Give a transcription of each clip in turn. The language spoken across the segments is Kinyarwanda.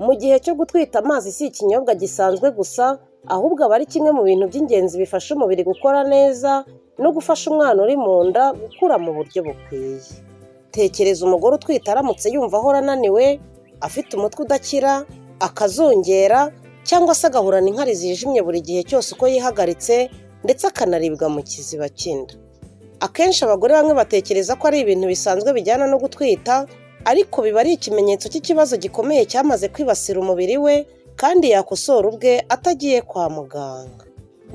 Mu gihe cyo gutwita amazi si ikinyobwa gisanzwe gusa, ahubwo aba ari kimwe mu bintu by'ingenzi bifasha umubiri gukora neza no gufasha umwana uri mu nda gukura mu buryo bukwiye. Tekereza umugore utwite aramutse yumva ahora ananiwe, afite umutwe udakira, akazungera cyangwa se agahorana inkari zijimye buri gihe cyose uko yihagaritse ndetse akanaribwa mu kiziba cy'inda. Akenshi abagore bamwe batekereza ko ari ibintu bisanzwe bijyana no gutwita, ariko biba ari ikimenyetso cy'ikibazo gikomeye cyamaze kwibasira umubiri we kandi yakosora ubwe atagiye kwa muganga.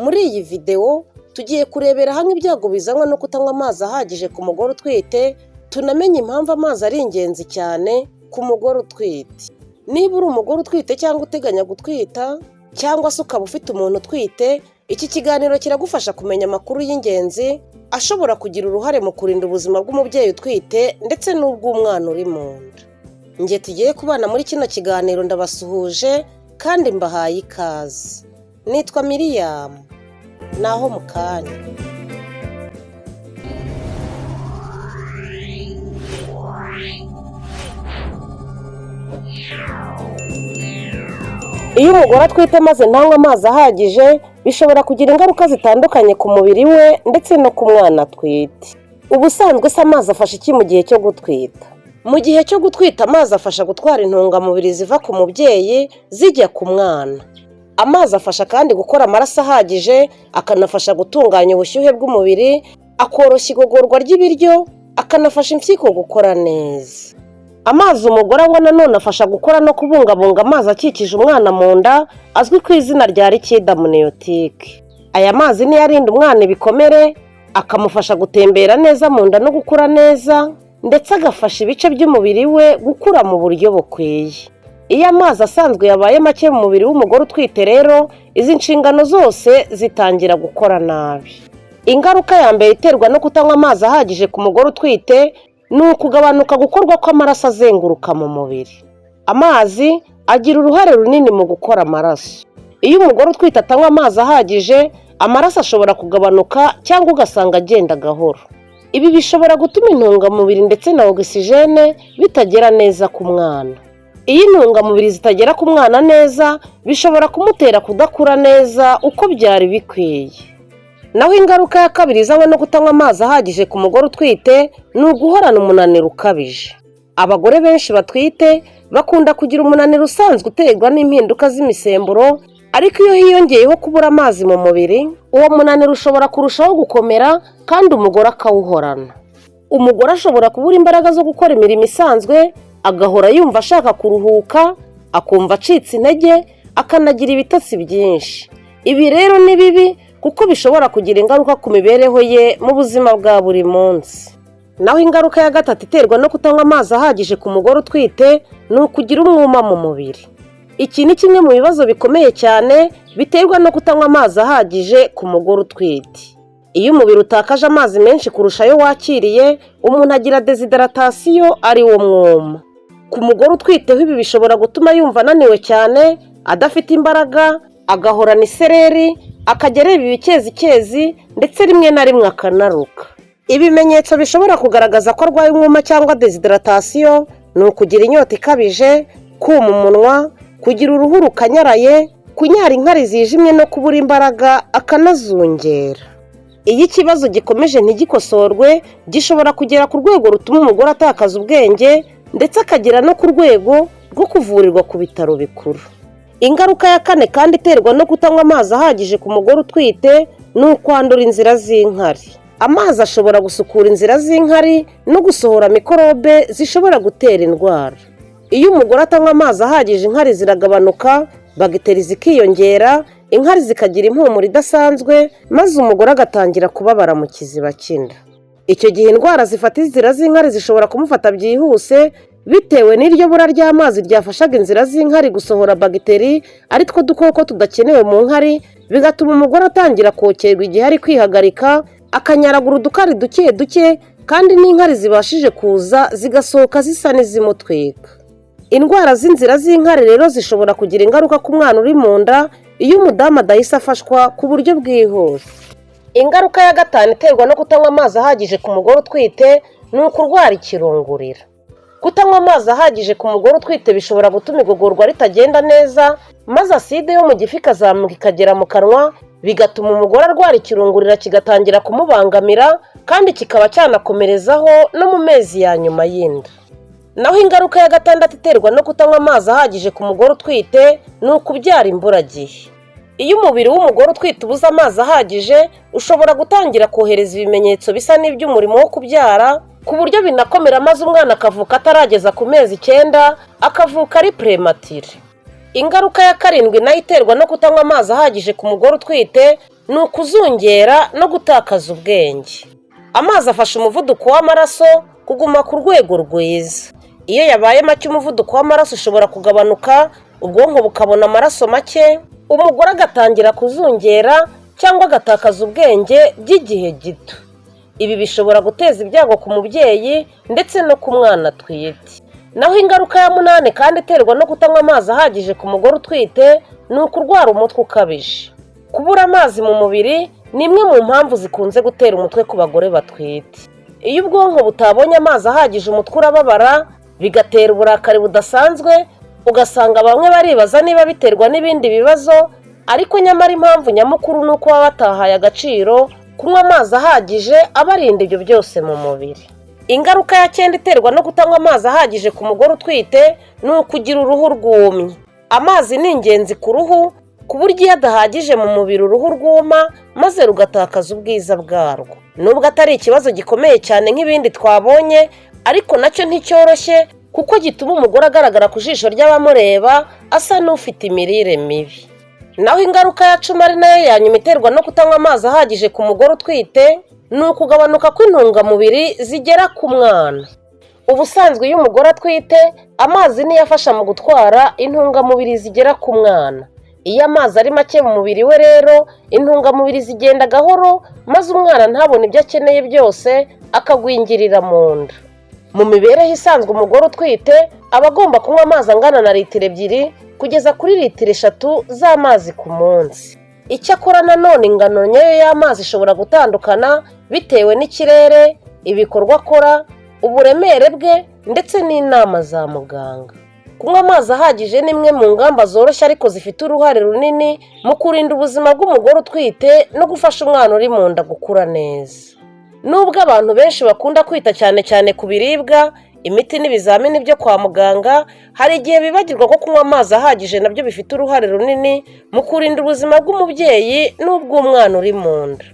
Muri iyi videwo tugiye kurebera hamwe ibyago bizanwa no kutanywa amazi ahagije ku mugore utwite, tunamenye impamvu amazi ari ingenzi cyane ku mugore utwite. Niba uri umugore utwite cyangwa uteganya gutwita, cyangwa se ukaba ufite umuntu utwite, iki kiganiro kiragufasha kumenya amakuru y'ingenzi ashobora kugira uruhare mu kurinda ubuzima bw'umubyeyi utwite ndetse n'ubw'umwana uri mu nda. Njye tugiye kubana muri kino kiganiro ndabasuhuje kandi mbahaye ikaze. Nitwa Miriam. Naho mu kanya. Iyo umugore atwite maze ntanywe amazi ahagije, bishobora kugira ingaruka zitandukanye ku mubiri we ndetse no ku mwana atwite. Ubusanzwe se amazi afasha iki mu gihe cyo gutwita? Mu gihe cyo gutwita amazi afasha gutwara intungamubiri ziva ku mubyeyi zijya ku mwana. Amazi afasha kandi gukora amaraso ahagije, akanafasha gutunganya ubushyuhe bw'umubiri, akoroshya igogorwa ry'ibiryo, akanafasha impyiko gukora neza. Amazi umugore anywa nanone afasha gukora no kubungabunga amazi akikije umwana mu nda, azwi ku izina rya liquide amniotique. Aya mazi niyo arinda umwana ibikomere, akamufasha gutembera neza mu nda no gukura neza, ndetse agafasha ibice by'umubiri we gukura mu buryo bukwiye. Iyo amazi asanzwe yabaye make mu mubiri w'umugore utwite rero, izi nshingano zose zitangira gukora nabi. Ingaruka ya mbere iterwa no kutanywa amazi ahagije ku mugore utwite ni ukugabanuka gukorwa kw'amaraso azenguruka mu mubiri. Amazi agira uruhare runini mu gukora amaraso. Iyo umugore utwite atanywa amazi ahagije, amaraso ashobora kugabanuka cyangwa ugasanga agenda gahoro. Ibi bishobora gutuma intungamubiri ndetse na ogisijene bitagera neza ku mwana. Iyo intungamubiri zitagera ku mwana neza, bishobora kumutera kudakura neza uko byari bikwiye. Naho ingaruka ya kabiri izanwa no kutanywa amazi ahagije ku mugore utwite ni uguhorana umunaniro ukabije. Abagore benshi batwite bakunda kugira umunaniro usanzwe uterwa n'impinduka z'imisemburo, ariko iyo hiyongeyeho kubura amazi mu mubiri, uwo munaniro ushobora kurushaho gukomera kandi umugore akawuhorana. Umugore ashobora kubura imbaraga zo gukora imirimo isanzwe, agahora yumva ashaka kuruhuka, akumva acitse intege, akanagira ibitotsi byinshi. Ibi rero ni bibi kuko bishobora kugira ingaruka ku mibereho ye mu buzima bwa buri munsi. Naho ingaruka ya gatatu iterwa no kutanywa amazi ahagije ku mugore utwite ni ukugira umwuma mu mubiri. Iki ni kimwe mu bibazo bikomeye cyane biterwa no kutanywa amazi ahagije ku mugore utwite. Iyo umubiri utakaje amazi menshi kurusha ayo wakiriye, umuntu agira desidratation ari wo mwuma. Ku mugore utwiteho ibi bishobora gutuma yumva ananiwe cyane, adafite imbaraga, agahorana isereri, akajya areba ibikezi ndetse rimwe na rimwe akanaruka. Ibimenyetso bishobora kugaragaza ko arwaye umwuma cyangwa desidratation ni ukugira inyota ikabije, kuma umunwa, kugira uruhu rukanyaraye, kunyara inkari zijimye no kubura imbaraga akanazungera. Iyo ikibazo gikomeje ntigikosorwe, gishobora kugera ku rwego rutuma umugore atakaza ubwenge ndetse akagera no ku rwego rwo kuvurirwa ku bitaro bikuru. Ingaruka ya kane kandi iterwa no kutanywa amazi ahagije ku mugore utwite ni ukwandura inzira z'inkari. Amazi ashobora gusukura inzira z'inkari no gusohora mikorobe zishobora gutera indwara. Iyo umugore atanywa amazi ahagije, inkari ziragabanuka, bagiteri zikiyongera, inkari zikagira impumuro idasanzwe, maze umugore agatangira kubabara mu kiziba cy'inda. Icyo gihe indwara zifata inzira z'inkari zishobora kumufata byihuse, bitewe n'iryo bura ry'amazi ryafashaga inzira z'inkari gusohora bagiteri ari two dukoko tudakenewe mu nkari, bigatuma umugore atangira kokerwa igihe ari kwihagarika, akanyaragura udukari duke duke, kandi n'inkari zibashije kuza zigasohoka zisa n'izimutwika. Indwara z'inzira z'inkari rero zishobora kugira ingaruka ku mwana uri mu nda iyo umudamu adahise afashwa ku buryo bwihuse. Ingaruka ya gatanu iterwa no kutanywa amazi ahagije ku mugore utwite ni ukurwara ikirungurira. Kutanywa amazi ahagije ku mugore utwite bishobora gutuma igogorwa ritagenda neza, maze aside yo mu gifu ikazamuka ikagera mu kanwa, bigatuma umugore arwara ikirungurira kigatangira kumubangamira, kandi kikaba cyanakomerezaho no mu mezi ya nyuma y'inda. Naho ingaruka ya gatandatu iterwa no kutanywa amazi ahagije ku mugore utwite ni ukubyara imburagihe. Iyo umubiri w'umugore utwite ubuze amazi ahagije, ushobora gutangira kohereza ibimenyetso bisa n'iby'umurimo wo kubyara, ku buryo binakomera maze umwana akavuka atarageza ku mezi 9, akavuka ari prematire. Ingaruka ya karindwi nayo iterwa no kutanywa amazi ahagije ku mugore utwite ni ukuzungera no gutakaza ubwenge. Amazi afasha umuvuduko w'amaraso kuguma ku rwego rwiza. Iyo yabaye make umuvuduko w'amaraso ushobora kugabanuka, ubwonko bukabona amaraso make, umugore agatangira kuzungera cyangwa agatakaza ubwenge by'igihe gito. Ibi bishobora guteza ibyago ku mubyeyi ndetse no ku mwana atwite. Naho ingaruka ya 8 kandi iterwa no kutanywa amazi ahagije ku mugore utwite ni ukurwara umutwe ukabije. Kubura amazi mu mubiri ni imwe mu mpamvu zikunze gutera umutwe ku bagore batwite. Iyo ubwonko butabonye amazi ahagije umutwe urababara, bigatera uburakari budasanzwe, ugasanga bamwe baribaza niba biterwa n'ibindi bibazo, ariko nyamara impamvu nyamukuru ni uko baba batahaye agaciro kunywa amazi ahagije abarinda ibyo byose mu mubiri. Ingaruka ya 9 iterwa no kutanywa amazi ahagije ku mugore utwite ni ukugira uruhu rwumye. Amazi ni ingenzi ku ruhu, ku buryo iyo adahagije mu mubiri uruhu rwuma maze rugatakaza ubwiza bwarwo. Nubwo atari ikibazo gikomeye cyane nk'ibindi twabonye, ariko nacyo nticyoroshye kuko gituma umugore agaragara ku jisho ry'abamureba asa n'ufite imirire mibi. Naho ingaruka ya 10 ari nayo ya nyuma iterwa no kutanywa amazi ahagije ku mugore utwite ni ukugabanuka kw'intungamubiri zigera ku mwana. Ubusanzwe iyo umugore atwite, amazi niyo afasha mu gutwara intungamubiri zigera ku mwana. Iyo amazi ari make mu mubiri we rero, intungamubiri zigenda gahoro maze umwana ntabone ibyo akeneye byose, akagwingirira mu nda. Mu mibereho isanzwe umugore utwite aba agomba kunywa amazi angana na litiro 2 kugeza kuri litiro 3 z'amazi ku munsi. Icyakora nanone ingano nyayo y'amazi ishobora gutandukana bitewe n'ikirere, ibikorwa akora, uburemere bwe ndetse n'inama za muganga. Kunywa amazi ahagije ni imwe mu ngamba zoroshye ariko zifite uruhare runini mu kurinda ubuzima bw'umugore utwite no gufasha umwana uri mu nda gukura neza. Nubwo abantu benshi bakunda kwita cyane ku biribwa, imiti n'ibizamini byo kwa muganga, hari igihe bibagirwa ko kunywa amazi ahagije nabyo bifite uruhare runini mu kurinda ubuzima bw'umubyeyi n'ubw'umwana uri mu nda.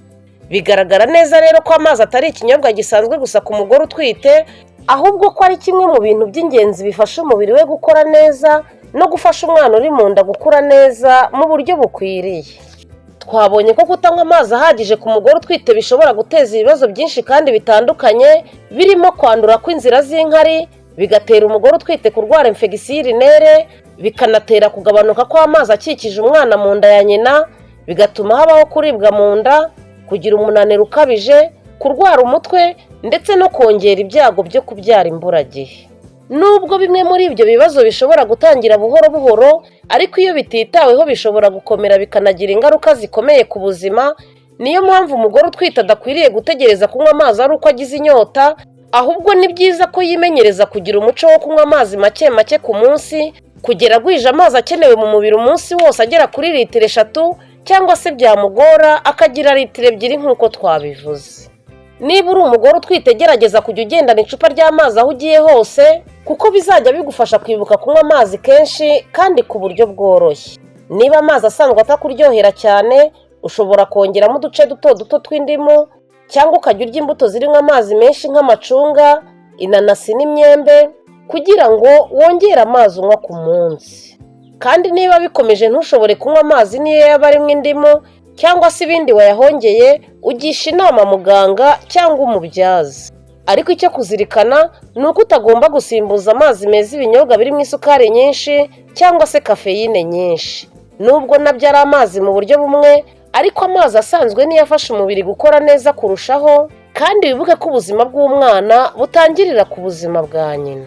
Bigaragara neza rero ko amazi atari ikinyobwa gisanzwe gusa ku mugore utwite, ahubwo ko ari kimwe mu bintu by'ingenzi bifasha umubiri we gukora neza no gufasha umwana uri mu nda gukura neza mu buryo bukwiriye. Twabonye ko kutanywa amazi ahagije ku mugore utwite bishobora guteza ibibazo byinshi kandi bitandukanye, birimo kwandura kw'inzira z'inkari, bigatera umugore utwite kurwara infection urinere, bikanatera kugabanuka kw'amazi akikije umwana mu nda ya nyina, bigatuma habaho kuribwa mu nda, kugira umunaniro ukabije, kurwara umutwe ndetse no kongera ibyago byo kubyara imburagihe. Nubwo bimwe muri ibyo bibazo bishobora gutangira buhoro buhoro, ariko iyo bititaweho bishobora gukomera bikanagira ingaruka zikomeye ku buzima. Niyo mpamvu umugore utwite adakwiriye gutegereza kunywa amazi ari uko agize inyota, ahubwo ni byiza ko yimenyereza kugira umuco wo kunywa amazi make ku munsi, kugera agwije amazi akenewe mu mubiri umunsi wose agera kuri litiro 3, cyangwa se byamugora akagira litiro 2 nk'uko twabivuze. Niba uri umugore utwite gerageza kujya ugendana icupa ry'amazi aho ugiye hose, kuko bizajya bigufasha kwibuka kunywa amazi kenshi kandi ku buryo bworoshye. Niba amazi asanzwe atakuryohera cyane, ushobora kongeramo uduce duto tw'indimu, cyangwa ukajya urya imbuto zirimo amazi menshi nk'amacunga, inanasi n'imyembe, kugira ngo wongere amazi unywa ku munsi. Kandi niba bikomeje ntushobore kunywa amazi niyo yaba arimo indimu cyangwa se ibindi wayahongeye, ugisha inama muganga cyangwa umubyaza. Ariko icyo kuzirikana ni uko utagomba gusimbuza amazi meza ibinyobwa birimo isukari nyinshi cyangwa se kafeyine nyinshi. Nubwo nabyo ari amazi mu buryo bumwe, ariko amazi asanzwe niyo afasha umubiri gukora neza kurushaho, kandi wibuke ko ubuzima bw'umwana butangirira ku buzima bwa nyina.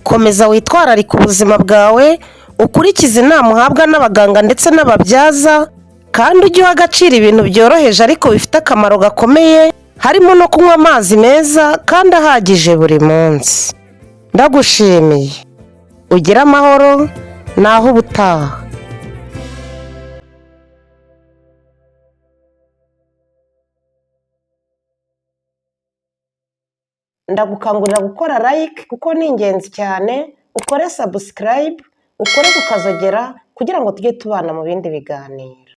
Komeza witwararike ubuzima bwawe, ukurikize inama uhabwa n'abaganga ndetse n'ababyaza, kandi ujye uha agaciro ibintu byoroheje ariko bifite akamaro gakomeye, harimo no kunywa amazi meza kandi ahagije buri munsi. ndagushimiye, ugire amahoro, naho ubutaha. Ndagukangurira gukora like kuko ni ingenzi cyane, ukore subscribe, ukore kukazogera kugira ngo tujye tubana mu bindi biganiro.